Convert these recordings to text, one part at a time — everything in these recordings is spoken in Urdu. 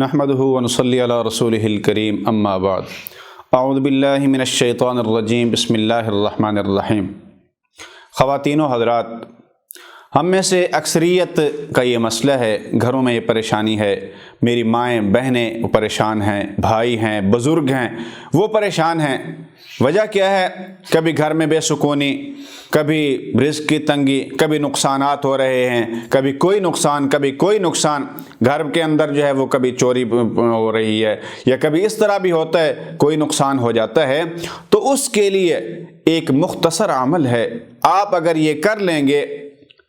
نحمدہ ونصلی علی رسولہ الکریم اما بعد اعوذ باللہ من الشیطان الرجیم بسم اللہ الرحمن الرحیم۔ خواتین و حضرات، ہم میں سے اکثریت کا یہ مسئلہ ہے، گھروں میں یہ پریشانی ہے، میری مائیں بہنیں وہ پریشان ہیں، بھائی ہیں، بزرگ ہیں وہ پریشان ہیں۔ وجہ کیا ہے؟ کبھی گھر میں بے سکونی، کبھی رزق کی تنگی، کبھی نقصانات ہو رہے ہیں، کبھی کوئی نقصان کبھی کوئی نقصان، گھر کے اندر جو ہے وہ کبھی چوری ہو رہی ہے یا کبھی اس طرح بھی ہوتا ہے، کوئی نقصان ہو جاتا ہے۔ تو اس کے لیے ایک مختصر عمل ہے، آپ اگر یہ کر لیں گے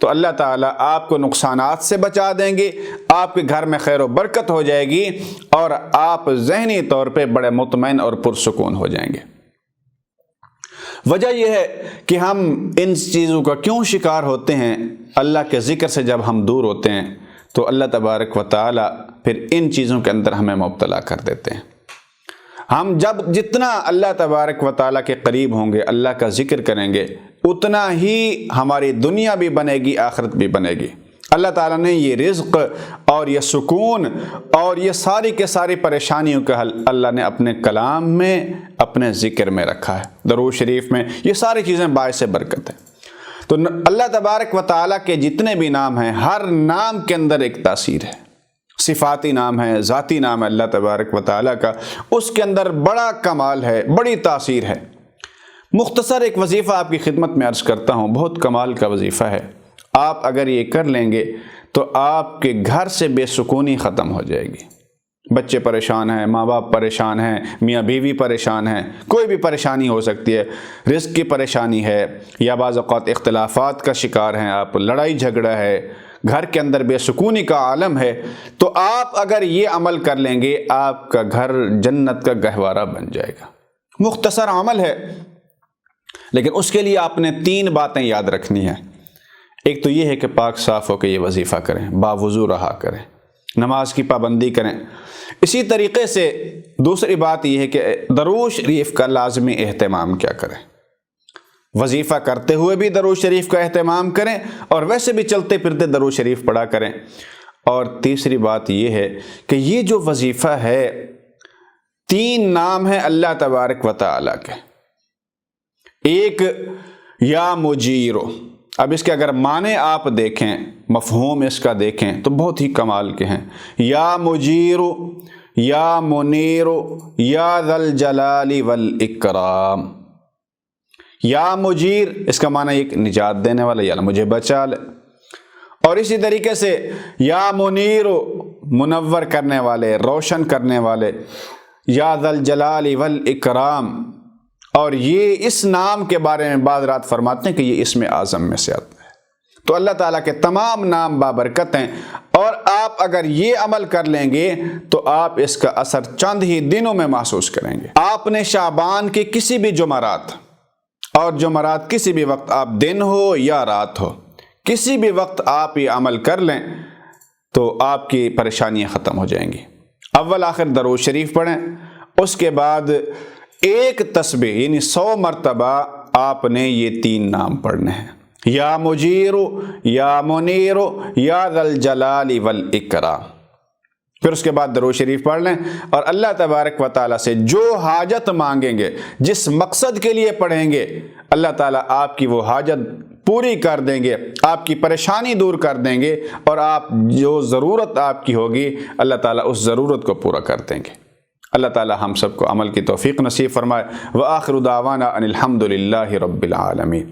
تو اللہ تعالیٰ آپ کو نقصانات سے بچا دیں گے، آپ کے گھر میں خیر و برکت ہو جائے گی اور آپ ذہنی طور پہ بڑے مطمئن اور پرسکون ہو جائیں گے۔ وجہ یہ ہے کہ ہم ان چیزوں کا کیوں شکار ہوتے ہیں؟ اللہ کے ذکر سے جب ہم دور ہوتے ہیں تو اللہ تبارک و تعالیٰ پھر ان چیزوں کے اندر ہمیں مبتلا کر دیتے ہیں۔ ہم جتنا اللہ تبارک و تعالیٰ کے قریب ہوں گے، اللہ کا ذکر کریں گے، اتنا ہی ہماری دنیا بھی بنے گی، آخرت بھی بنے گی۔ اللہ تعالیٰ نے یہ رزق اور یہ سکون اور یہ ساری کے ساری پریشانیوں کا حل اللہ نے اپنے کلام میں، اپنے ذکر میں رکھا ہے، درود شریف میں۔ یہ ساری چیزیں باعث برکت ہیں۔ تو اللہ تبارک و تعالیٰ کے جتنے بھی نام ہیں، ہر نام کے اندر ایک تاثیر ہے، صفاتی نام ہے، ذاتی نام ہے اللہ تبارک و تعالیٰ کا، اس کے اندر بڑا کمال ہے، بڑی تاثیر ہے۔ مختصر ایک وظیفہ آپ کی خدمت میں عرض کرتا ہوں، بہت کمال کا وظیفہ ہے۔ آپ اگر یہ کر لیں گے تو آپ کے گھر سے بے سکونی ختم ہو جائے گی۔ بچے پریشان ہیں، ماں باپ پریشان ہیں، میاں بیوی پریشان ہیں، کوئی بھی پریشانی ہو سکتی ہے، رزق کی پریشانی ہے یا بعض اوقات اختلافات کا شکار ہیں آپ، لڑائی جھگڑا ہے، گھر کے اندر بے سکونی کا عالم ہے، تو آپ اگر یہ عمل کر لیں گے آپ کا گھر جنت کا گہوارہ بن جائے گا۔ مختصر عمل ہے، لیکن اس کے لیے آپ نے 3 باتیں یاد رکھنی ہیں۔ ایک تو یہ ہے کہ پاک صاف ہو کے یہ وظیفہ کریں، باوضو رہا کریں، نماز کی پابندی کریں۔ اسی طریقے سے دوسری بات یہ ہے کہ درود شریف کا لازمی اہتمام کیا کریں، وظیفہ کرتے ہوئے بھی درود شریف کا اہتمام کریں اور ویسے بھی چلتے پھرتے درود شریف پڑھا کریں۔ اور تیسری بات یہ ہے کہ یہ جو وظیفہ ہے، 3 نام ہیں اللہ تبارک و تعالیٰ کے۔ ایک یا مجیرو، اب اس کے اگر معنی آپ دیکھیں، مفہوم اس کا دیکھیں تو بہت ہی کمال کے ہیں۔ یا مجیرو، یا منیرو، یا ذا الجلال والاکرام۔ یا مجیر، اس کا معنی ایک نجات دینے والا، یا مجھے بچا لے۔ اور اسی طریقے سے یا منیرو، منور کرنے والے، روشن کرنے والے، یا ذا الجلال والاکرام۔ اور یہ اس نام کے بارے میں بعض رات فرماتے ہیں کہ یہ اسم اعظم میں سے آتا ہے۔ تو اللہ تعالیٰ کے تمام نام بابرکت ہیں، اور آپ اگر یہ عمل کر لیں گے تو آپ اس کا اثر چند ہی دنوں میں محسوس کریں گے۔ آپ نے شعبان کے کسی بھی جمعرات، اور جمعرات کسی بھی وقت، آپ دن ہو یا رات ہو، کسی بھی وقت آپ یہ عمل کر لیں تو آپ کی پریشانیاں ختم ہو جائیں گی۔ اول آخر درود شریف پڑھیں، اس کے بعد ایک تسبیح یعنی 100 مرتبہ آپ نے یہ 3 نام پڑھنے ہیں، یا مجیرو، یا منیرو، یا ذا الجلال والاکرام۔ پھر اس کے بعد درود شریف پڑھ لیں اور اللہ تبارک و تعالیٰ سے جو حاجت مانگیں گے، جس مقصد کے لیے پڑھیں گے، اللہ تعالیٰ آپ کی وہ حاجت پوری کر دیں گے، آپ کی پریشانی دور کر دیں گے، اور آپ جو ضرورت آپ کی ہوگی اللہ تعالیٰ اس ضرورت کو پورا کر دیں گے۔ اللہ تعالیٰ ہم سب کو عمل کی توفیق نصیب فرمائے۔ وآخر دعوانا ان الحمد للہ رب العالمین۔